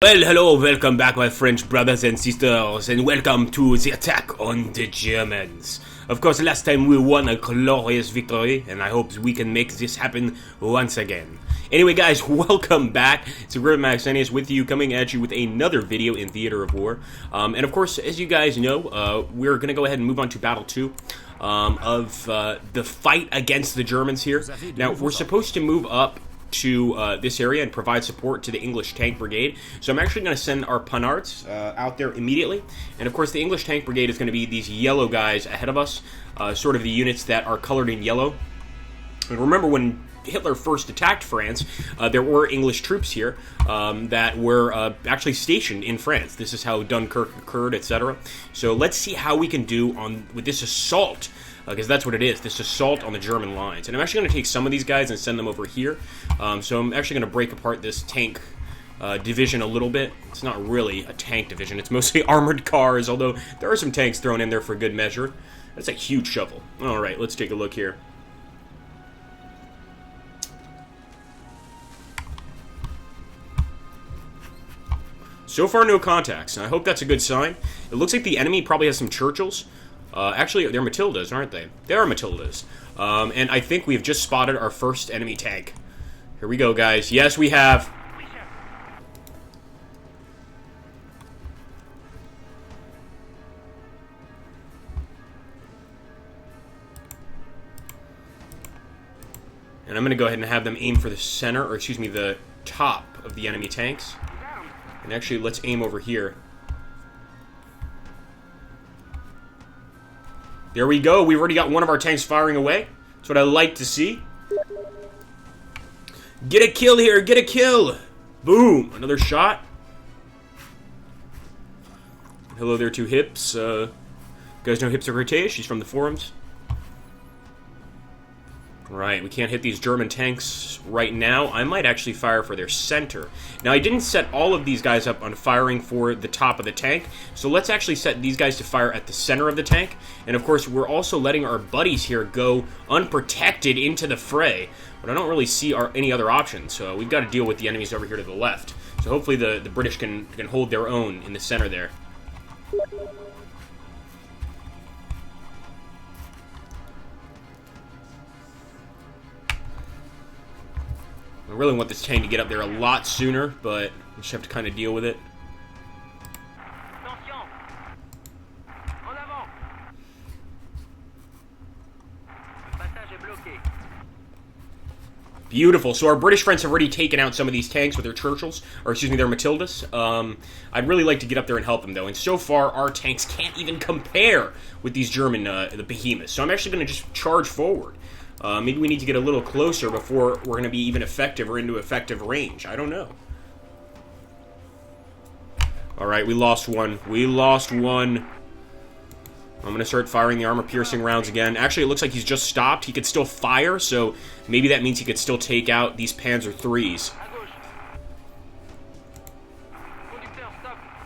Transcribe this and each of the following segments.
Well, hello, welcome back, my French brothers and sisters, and welcome to the attack on the Germans. Of course, last time we won a glorious victory, and I hope we can make this happen once again. Anyway, guys, welcome back. It's Maxenius with you, coming at you with another video in Theater of War. And of course, as you guys know, we're going to go ahead and move on to Battle 2 of the fight against the Germans here. Now, we're supposed to move up to this area and provide support to the English Tank Brigade. So I'm actually going to send our Panhards out there immediately. And of course the English Tank Brigade is going to be these yellow guys ahead of us, sort of the units that are colored in yellow. And remember when Hitler first attacked France, there were English troops here that were actually stationed in France. This is how Dunkirk occurred, etc. So let's see how we can do with this assault, because that's what it is, this assault on the German lines. And I'm actually going to take some of these guys and send them over here. So I'm actually going to break apart this tank division a little bit. It's not really a tank division, it's mostly armored cars, although there are some tanks thrown in there for good measure. That's a huge shovel. Alright, let's take a look here. So far, no contacts, and I hope that's a good sign. It looks like the enemy probably has some Churchills. Actually, they're Matildas, aren't they? They are Matildas. And I think we've just spotted our first enemy tank. Here we go, guys. Yes, we have. And I'm going to go ahead and have them aim for the center, or excuse me, the top of the enemy tanks. And actually, let's aim over here. There we go. We've already got one of our tanks firing away. That's what I like to see. Get a kill here. Get a kill. Boom. Another shot. Hello there, two Hips. You guys know Hips Agrité? She's from the forums. Right, we can't hit these German tanks right now. I might actually fire for their center. Now, I didn't set all of these guys up on firing for the top of the tank, so let's actually set these guys to fire at the center of the tank. And of course, we're also letting our buddies here go unprotected into the fray, but I don't really see any other options, so we've got to deal with the enemies over here to the left. So hopefully the British can hold their own in the center there. I really want this tank to get up there a lot sooner, but we just have to kind of deal with it. Beautiful. So our British friends have already taken out some of these tanks with their Churchills, or excuse me, their Matildas. I'd really like to get up there and help them, though. And so far, our tanks can't even compare with these German, the behemoths. So I'm actually going to just charge forward. Maybe we need to get a little closer before we're going to be even effective or into effective range. I don't know. Alright, we lost one. We lost one. I'm going to start firing the armor-piercing rounds again. Actually, it looks like he's just stopped. He could still fire, so maybe that means he could still take out these Panzer IIIs.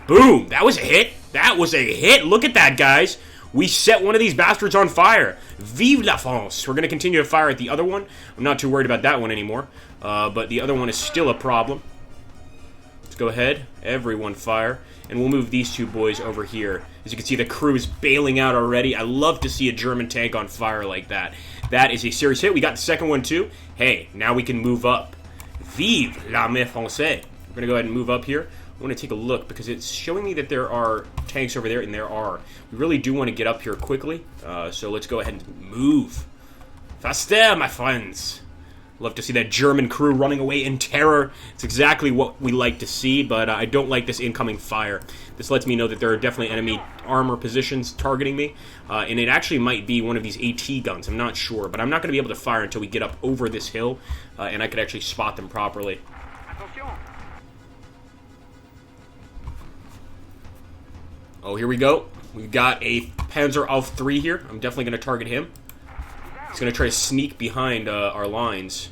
Boom! That was a hit! That was a hit! Look at that, guys! We set one of these bastards on fire. Vive la France! We're going to continue to fire at the other one. I'm not too worried about that one anymore. But the other one is still a problem. Let's go ahead. Everyone fire. And we'll move these two boys over here. As you can see, the crew is bailing out already. I love to see a German tank on fire like that. That is a serious hit. We got the second one too. Hey, now we can move up. Vive l'armée française! We're going to go ahead and move up here. I want to take a look because it's showing me that there are tanks over there, and there are. We really do want to get up here quickly, so let's go ahead and move. Faster, my friends! Love to see that German crew running away in terror. It's exactly what we like to see, but I don't like this incoming fire. This lets me know that there are definitely enemy armor positions targeting me, and it actually might be one of these AT guns. I'm not sure, but I'm not going to be able to fire until we get up over this hill, and I could actually spot them properly. Oh, here we go. We've got a Panzer Auf III here. I'm definitely going to target him. He's going to try to sneak behind our lines.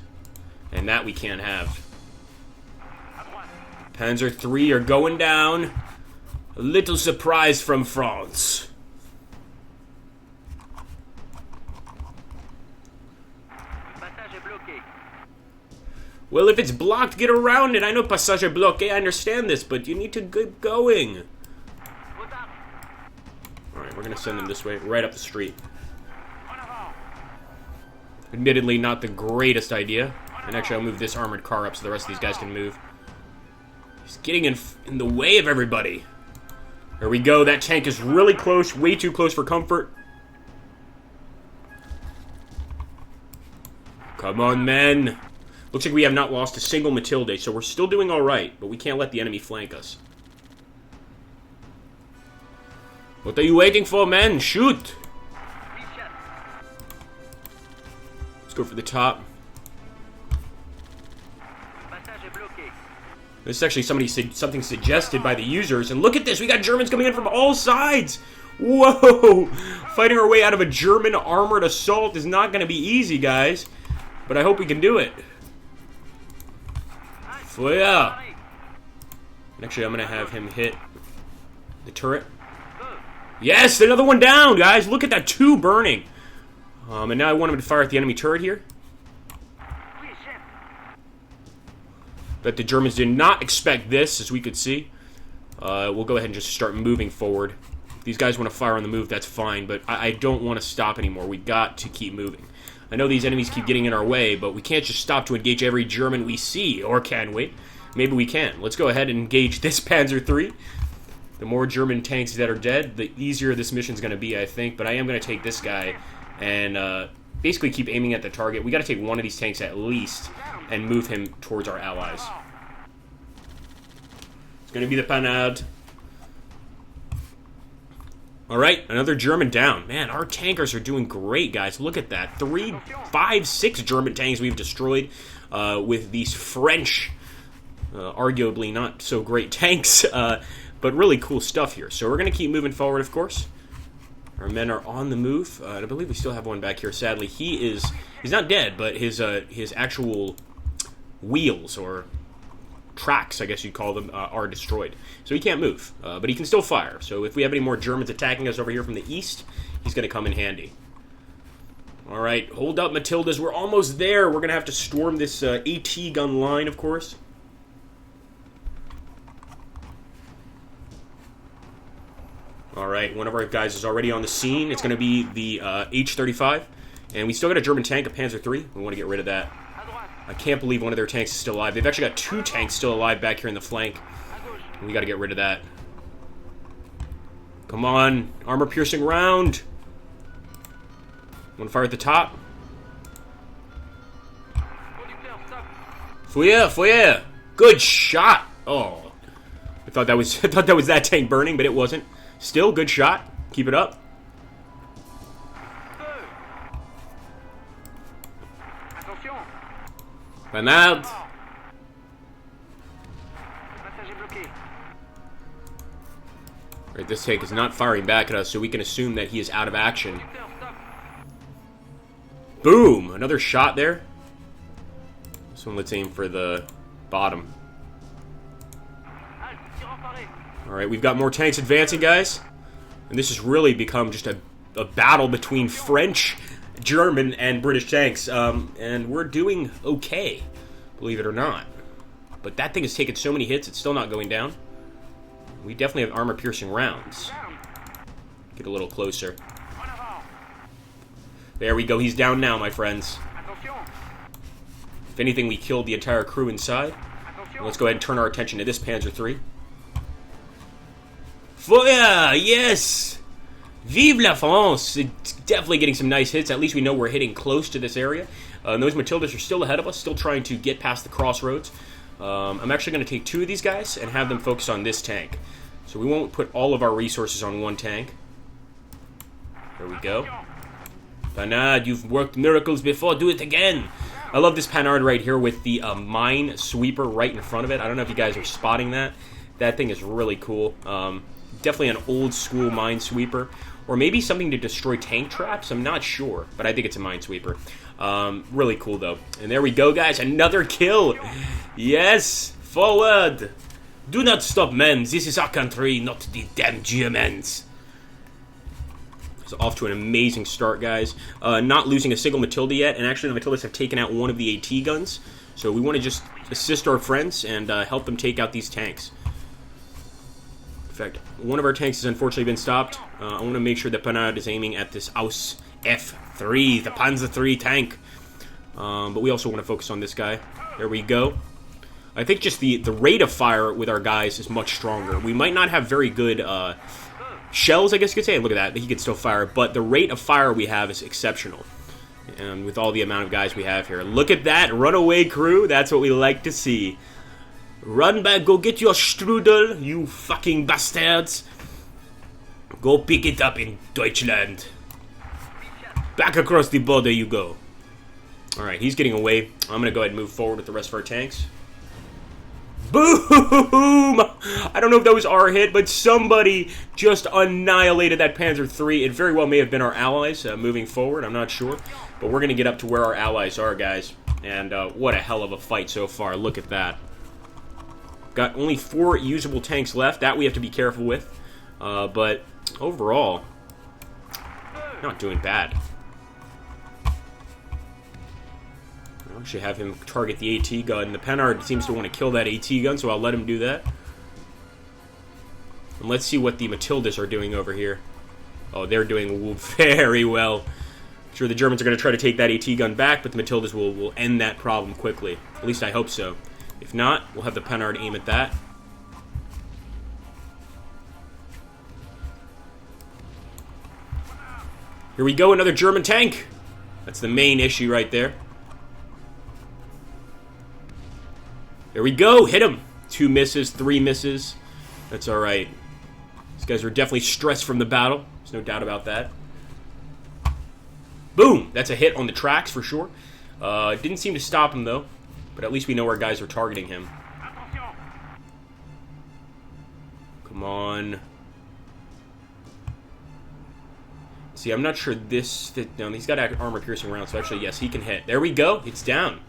And that we can't have. Panzer III are going down. A little surprise from France. Well, if it's blocked, get around it. I know passage bloqué, I understand this, but you need to get going. Alright, we're gonna send them this way, right up the street. Admittedly, not the greatest idea. And actually, I'll move this armored car up so the rest of these guys can move. He's getting in the way of everybody. There we go. That tank is really close, way too close for comfort. Come on, men. Looks like we have not lost a single Matilda, so we're still doing alright, but we can't let the enemy flank us. What are you waiting for, men? Shoot! Let's go for the top. This is actually something suggested by the users, and look at this! We got Germans coming in from all sides! Whoa! Fighting our way out of a German armored assault is not going to be easy, guys. But I hope we can do it. Fire! Actually, I'm going to have him hit the turret. Yes! Another one down, guys! Look at that, 2 burning! And now I want him to fire at the enemy turret here. But the Germans did not expect this, as we could see. We'll go ahead and just start moving forward. If these guys want to fire on the move, that's fine, but I don't want to stop anymore. We got to keep moving. I know these enemies keep getting in our way, but we can't just stop to engage every German we see, or can we? Maybe we can. Let's go ahead and engage this Panzer III. The more German tanks that are dead, the easier this mission's going to be, I think. But I am going to take this guy and basically keep aiming at the target. We got to take one of these tanks at least and move him towards our allies. It's going to be the Panhard. Alright, another German down. Man, our tankers are doing great, guys. Look at that. 3, 5, 6 German tanks we've destroyed with these French, arguably not so great tanks, but really cool stuff here. So we're going to keep moving forward, of course. Our men are on the move. I believe we still have one back here. Sadly, he's not dead, but his actual wheels, or tracks, I guess you'd call them, are destroyed. So he can't move, but he can still fire. So if we have any more Germans attacking us over here from the east, he's going to come in handy. Alright, hold up, Matildas. We're almost there. We're going to have to storm this AT gun line, of course. Alright, one of our guys is already on the scene. It's going to be the H-35. And we still got a German tank, a Panzer III. We want to get rid of that. I can't believe one of their tanks is still alive. They've actually got 2 tanks still alive back here in the flank. We got to get rid of that. Come on. Armor-piercing round. Want to fire at the top? Fire, fire. Good shot. Oh. I thought that was that tank burning, but it wasn't. Still, good shot. Keep it up. Panhards. Right, this tank is not firing back at us, so we can assume that he is out of action. Boom! Another shot there. This one, let's aim for the bottom. Alright, we've got more tanks advancing, guys. And this has really become just a battle between French, German, and British tanks. And we're doing okay, believe it or not. But that thing has taken so many hits, it's still not going down. We definitely have armor-piercing rounds. Get a little closer. There we go, he's down now, my friends. If anything, we killed the entire crew inside. Let's go ahead and turn our attention to this Panzer III. Fire! Yes! Vive la France! It's definitely getting some nice hits. At least we know we're hitting close to this area. Those Matildas are still ahead of us, still trying to get past the crossroads. I'm actually going to take 2 of these guys and have them focus on this tank. So we won't put all of our resources on one tank. There we go. Panhard, you've worked miracles before. Do it again. I love this Panhard right here with the mine sweeper right in front of it. I don't know if you guys are spotting that. That thing is really cool. Definitely an old school mine sweeper. Or maybe something to destroy tank traps. I'm not sure. But I think it's a mine sweeper. Really cool though. And there we go, guys. Another kill. Yes. Forward. Do not stop, men. This is our country, not the damn Germans. So off to an amazing start, guys. Not losing a single Matilda yet. And actually the Matildas have taken out one of the AT guns. So we want to just assist our friends and help them take out these tanks. In fact, one of our tanks has unfortunately been stopped. I want to make sure that Panhard is aiming at this Aus F3, the Panzer III tank. But we also want to focus on this guy. There we go. I think just the rate of fire with our guys is much stronger. We might not have very good shells, I guess you could say. Look at that. He can still fire. But the rate of fire we have is exceptional. And with all the amount of guys we have here. Look at that. Runaway crew. That's what we like to see. Run back, go get your strudel, you fucking bastards. Go pick it up in Deutschland. Back across the border you go. Alright, he's getting away. I'm going to go ahead and move forward with the rest of our tanks. Boom! I don't know if that was our hit, but somebody just annihilated that Panzer III. It very well may have been our allies moving forward. I'm not sure. But we're going to get up to where our allies are, guys. And what a hell of a fight so far. Look at that. Got only 4 usable tanks left. That we have to be careful with. But overall, not doing bad. I should have him target the AT gun. The Panhard seems to want to kill that AT gun, so I'll let him do that. And let's see what the Matildas are doing over here. Oh, they're doing very well. I'm sure the Germans are going to try to take that AT gun back, but the Matildas will end that problem quickly. At least I hope so. If not, we'll have the Panhard aim at that. Here we go, another German tank. That's the main issue right there. There we go, hit him. 2 misses, 3 misses. That's alright. These guys are definitely stressed from the battle. There's no doubt about that. Boom! That's a hit on the tracks for sure. Didn't seem to stop him though. But at least we know our guys are targeting him. Come on. See, I'm not sure this... No, he's got armor-piercing rounds, so actually, yes, he can hit. There we go. It's down.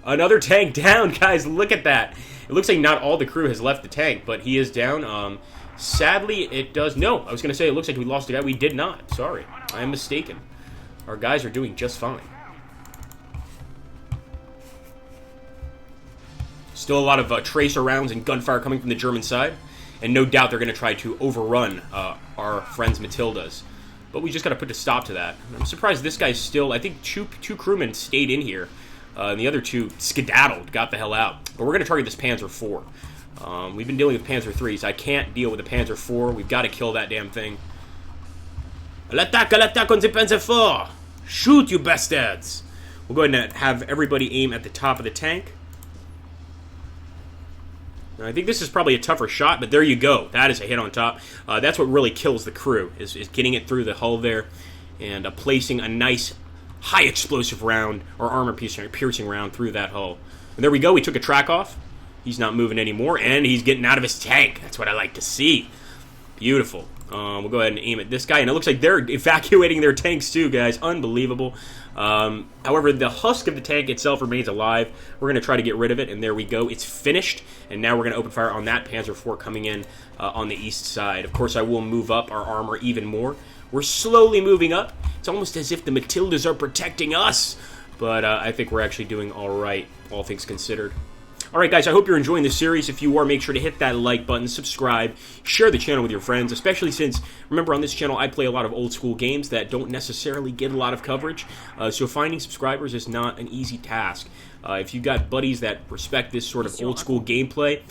Another tank down, guys. Look at that. It looks like not all the crew has left the tank, but he is down. Sadly, it does... No, I was going to say it looks like we lost a guy. We did not. Sorry. I am mistaken. Our guys are doing just fine. Still a lot of tracer rounds and gunfire coming from the German side. And no doubt they're going to try to overrun our friends Matildas. But we just got to put a stop to that. I'm surprised this guy's still... I think two crewmen stayed in here. And the other 2 skedaddled, got the hell out. But we're going to target this Panzer IV. We've been dealing with Panzer IIIs. I can't deal with the Panzer IV. We've got to kill that damn thing. L'attaque on the Panzer IV! Shoot, you bastards! We'll go ahead and have everybody aim at the top of the tank. Now, I think this is probably a tougher shot, but there you go. That is a hit on top. That's what really kills the crew, is getting it through the hull there and placing a nice high explosive round or armor piercing round through that hull. And there we go. We took a track off. He's not moving anymore, and he's getting out of his tank. That's what I like to see. Beautiful. We'll go ahead and aim at this guy, and it looks like they're evacuating their tanks too, guys. Unbelievable. However, the husk of the tank itself remains alive. We're going to try to get rid of it, and there we go. It's finished, and now we're going to open fire on that Panzer IV coming in on the east side. Of course, I will move up our armor even more. We're slowly moving up. It's almost as if the Matildas are protecting us, but I think we're actually doing all right, all things considered. Alright guys, I hope you're enjoying this series. If you are, make sure to hit that like button, subscribe, share the channel with your friends, especially since, remember on this channel I play a lot of old school games that don't necessarily get a lot of coverage, so finding subscribers is not an easy task. If you got buddies that respect this sort of old school gameplay,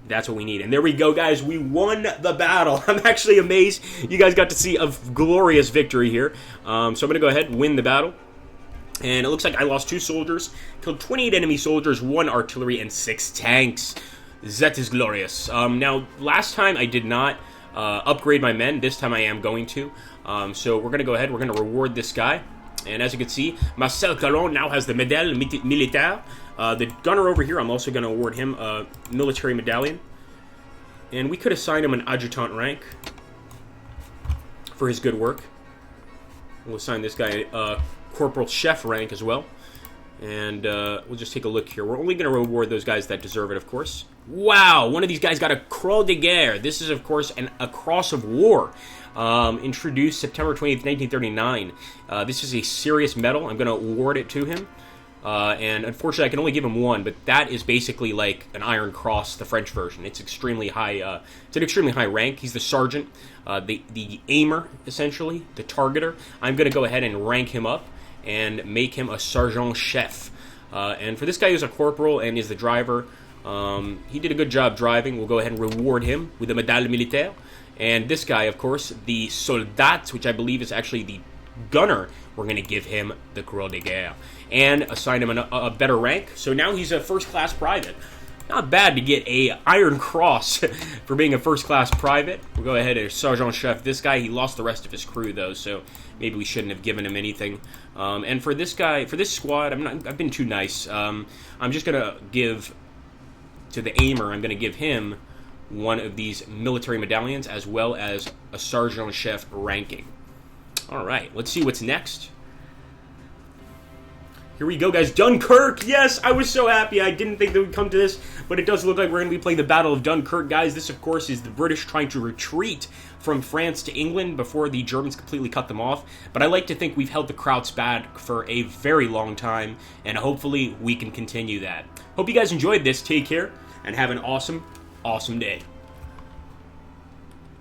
that's what we need. And there we go, guys. We won the battle. I'm actually amazed you guys got to see a glorious victory here. So I'm going to go ahead and win the battle. And it looks like I lost 2 soldiers, killed 28 enemy soldiers, 1 artillery, and 6 tanks. That is glorious. Now, last time I did not upgrade my men. This time I am going to. So we're going to go ahead. We're going to reward this guy. And as you can see, Marcel Caron now has the Médaille Militaire. The gunner over here, I'm also going to award him a military medallion. And we could assign him an adjutant rank for his good work. We'll assign this guy corporal chef rank as well. And we'll just take a look here. We're only going to reward those guys that deserve it, of course. Wow, one of these guys got a Croix de Guerre. This is, of course, a Cross of War. Introduced September 20th, 1939. This is a serious medal. I'm going to award it to him. And unfortunately, I can only give him one, but that is basically like an Iron Cross, the French version. It's extremely high. It's an extremely high rank. He's the sergeant, the aimer, essentially, the targeter. I'm going to go ahead and rank him up and make him a sergeant chef. And for this guy who's a corporal and is the driver, he did a good job driving. We'll go ahead and reward him with the Médaille Militaire. And this guy, of course, the soldat, which I believe is actually the gunner, we're going to give him the Croix de Guerre and assign him a better rank. So now he's a first-class private. Not bad to get a Iron Cross for being a first-class private. We'll go ahead and Sergeant Chef this guy. He lost the rest of his crew, though, so maybe we shouldn't have given him anything. And for this guy, for this squad, I've been too nice. I'm just going to give to the aimer, I'm going to give him one of these military medallions as well as a Sergeant Chef ranking. All right, let's see what's next. Here we go, guys. Dunkirk! Yes, I was so happy. I didn't think that we'd come to this, but it does look like we're going to be playing the Battle of Dunkirk, guys. This, of course, is the British trying to retreat from France to England before the Germans completely cut them off. But I like to think we've held the Krauts back for a very long time, and hopefully we can continue that. Hope you guys enjoyed this. Take care, and have an awesome, awesome day.